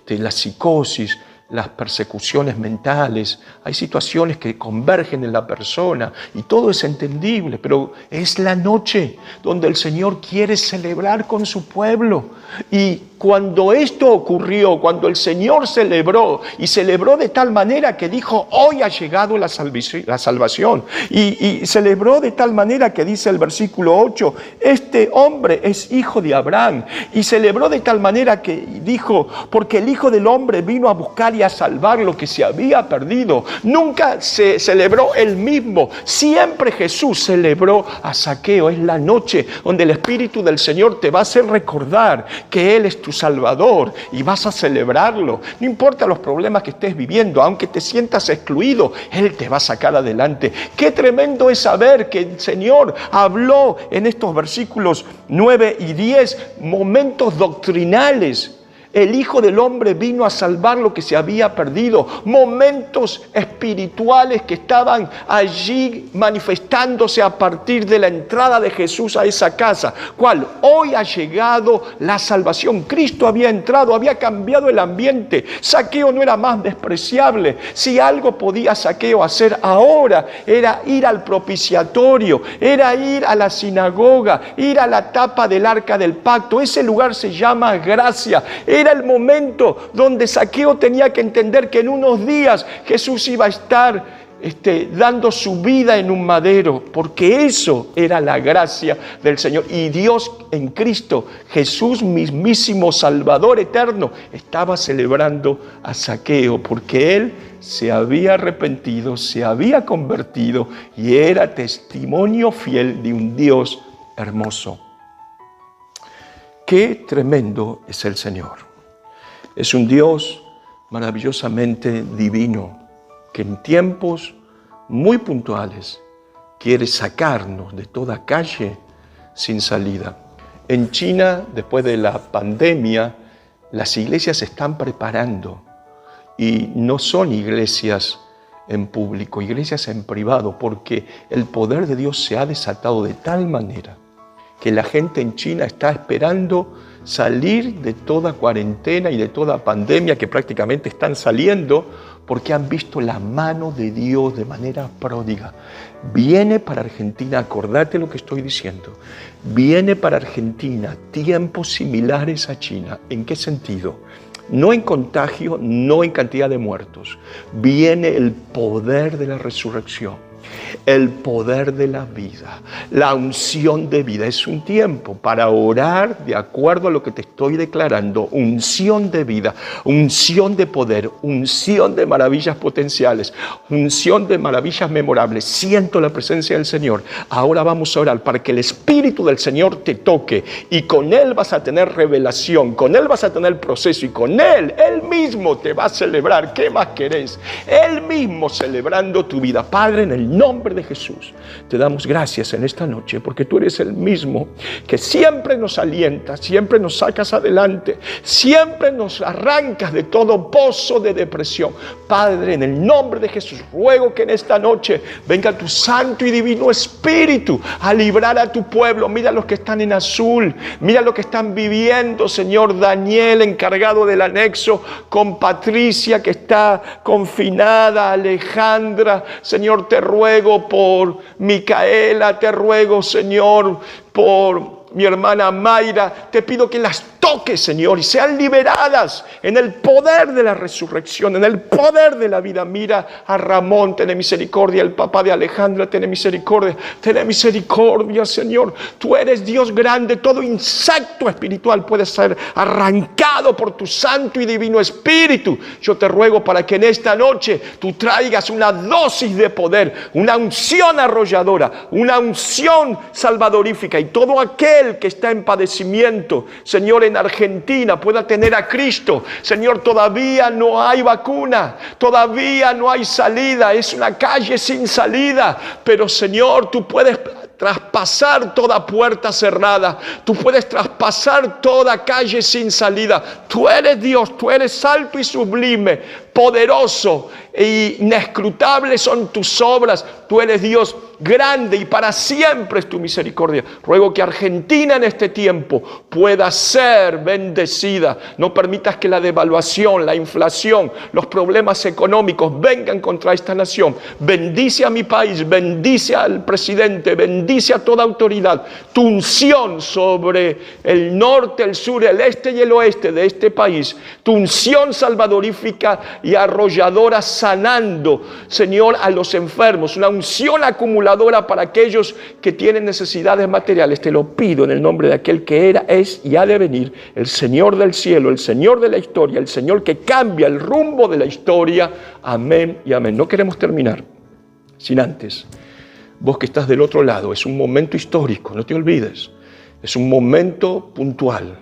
la psicosis, las persecuciones mentales. Hay situaciones que convergen en la persona y todo es entendible, pero es la noche donde el Señor quiere celebrar con su pueblo. Y cuando esto ocurrió, cuando el Señor celebró, y celebró de tal manera que dijo, hoy ha llegado la salvación, y celebró de tal manera que dice el versículo 8, este hombre es hijo de Abraham, y celebró de tal manera que dijo, porque el Hijo del Hombre vino a buscar y a salvar lo que se había perdido. Nunca se celebró él mismo, siempre Jesús celebró a Zaqueo. Es la noche donde el Espíritu del Señor te va a hacer recordar que Él es tu Salvador y vas a celebrarlo. No importa los problemas que estés viviendo, aunque te sientas excluido, Él te va a sacar adelante. Qué tremendo es saber que el Señor habló en estos versículos 9 y 10, momentos doctrinales. El Hijo del Hombre vino a salvar lo que se había perdido. Momentos espirituales que estaban allí manifestándose a partir de la entrada de Jesús a esa casa. ¿Cuál? Hoy ha llegado la salvación. Cristo había entrado, había cambiado el ambiente. Zaqueo no era más despreciable. Si algo podía Zaqueo hacer ahora, era ir al propiciatorio, era ir a la sinagoga, ir a la tapa del arca del pacto. Ese lugar se llama gracia. Era el momento donde Zaqueo tenía que entender que en unos días Jesús iba a estar dando su vida en un madero, porque eso era la gracia del Señor. Y Dios en Cristo, Jesús mismísimo Salvador eterno, estaba celebrando a Zaqueo, porque él se había arrepentido, se había convertido y era testimonio fiel de un Dios hermoso. Qué tremendo es el Señor. Es un Dios maravillosamente divino que en tiempos muy puntuales quiere sacarnos de toda calle sin salida. En China, después de la pandemia, las iglesias se están preparando y no son iglesias en público, iglesias en privado, porque el poder de Dios se ha desatado de tal manera que la gente en China está esperando salir de toda cuarentena y de toda pandemia, que prácticamente están saliendo, porque han visto la mano de Dios de manera pródiga. Viene para Argentina, acordate lo que estoy diciendo, viene para Argentina tiempos similares a China. ¿En qué sentido? No en contagio, no en cantidad de muertos. Viene el poder de la resurrección. El poder de la vida, la unción de vida. Es un tiempo para orar de acuerdo a lo que te estoy declarando. Unción de vida, unción de poder, unción de maravillas potenciales, unción de maravillas memorables. Siento la presencia del Señor. Ahora vamos a orar para que el Espíritu del Señor te toque y con Él vas a tener revelación, con Él vas a tener proceso y con Él mismo te va a celebrar. ¿Qué más querés? Él mismo celebrando tu vida. Padre, en el nombre de Jesús, te damos gracias en esta noche porque tú eres el mismo que siempre nos alienta, siempre nos sacas adelante, siempre nos arrancas de todo pozo de depresión. Padre, en el nombre de Jesús, ruego que en esta noche venga tu santo y divino Espíritu a librar a tu pueblo. Mira los que están en azul, mira lo que están viviendo, Señor. Daniel, encargado del anexo, con Patricia, que está confinada, Alejandra, Señor, te ruego ruego por Micaela, te ruego, Señor, por mi hermana Mayra, te pido que las toques, Señor, y sean liberadas en el poder de la resurrección, en el poder de la vida. Mira a Ramón, ten misericordia, el papá de Alejandra, ten misericordia, Señor. Tú eres Dios grande, todo insecto espiritual puede ser arrancado por tu santo y divino Espíritu. Yo te ruego para que en esta noche tú traigas una dosis de poder, una unción arrolladora, una unción salvadorífica, y todo aquel que está en padecimiento, Señor, en Argentina pueda tener a Cristo. Señor, todavía no hay vacuna, todavía no hay salida, es una calle sin salida, pero Señor, tú puedes traspasar toda puerta cerrada, tú puedes traspasar toda calle sin salida. Tú eres Dios, tú eres alto y sublime, poderoso e inescrutables son tus obras. Tú eres Dios grande y para siempre es tu misericordia. Ruego que Argentina en este tiempo pueda ser bendecida. No permitas que la devaluación, la inflación, los problemas económicos vengan contra esta nación. Bendice a mi país, bendice al presidente, bendice a toda autoridad. Tu unción sobre el norte, el sur, el este y el oeste de este país. Tu unción salvadorífica y arrolladora, sanando, Señor, a los enfermos. Una unción acumuladora para aquellos que tienen necesidades materiales. Te lo pido en el nombre de aquel que era, es y ha de venir, el Señor del cielo, el Señor de la historia, el Señor que cambia el rumbo de la historia. Amén y amén. No queremos terminar sin antes, vos que estás del otro lado, es un momento histórico, no te olvides, es un momento puntual.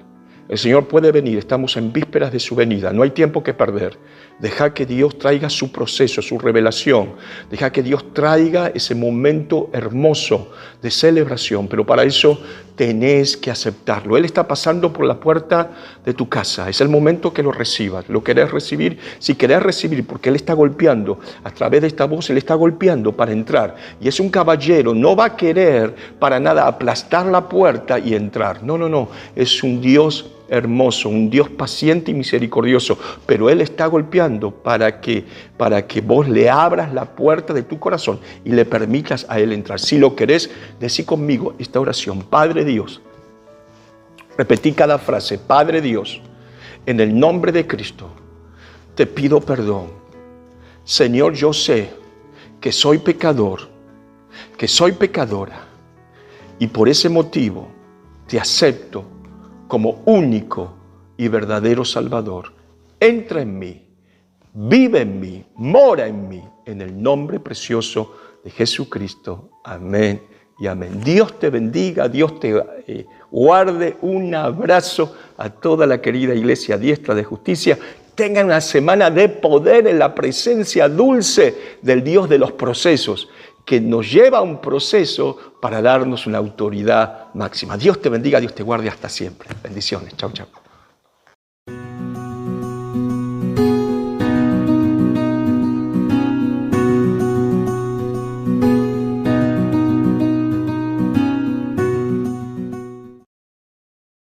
El Señor puede venir, estamos en vísperas de su venida, no hay tiempo que perder. Deja que Dios traiga su proceso, su revelación. Deja que Dios traiga ese momento hermoso de celebración, pero para eso tenés que aceptarlo. Él está pasando por la puerta de tu casa, es el momento que lo recibas. ¿Lo querés recibir? Si querés recibir, porque Él está golpeando, a través de esta voz Él está golpeando para entrar. Y es un caballero, no va a querer para nada aplastar la puerta y entrar. No, no, no, es un Dios hermoso, un Dios paciente y misericordioso, pero Él está golpeando para que vos le abras la puerta de tu corazón y le permitas a Él entrar. Si lo querés, decí conmigo esta oración: Padre Dios, repetí cada frase: Padre Dios, en el nombre de Cristo, te pido perdón. Señor, yo sé que soy pecador, que soy pecadora, y por ese motivo te acepto como único y verdadero Salvador. Entra en mí, vive en mí, mora en mí, en el nombre precioso de Jesucristo. Amén y amén. Dios te bendiga, Dios te guarde. Un abrazo a toda la querida Iglesia Diestra de Justicia. Tengan una semana de poder en la presencia dulce del Dios de los procesos, que nos lleva a un proceso para darnos una autoridad máxima. Dios te bendiga, Dios te guarde hasta siempre. Bendiciones. Chau, chau.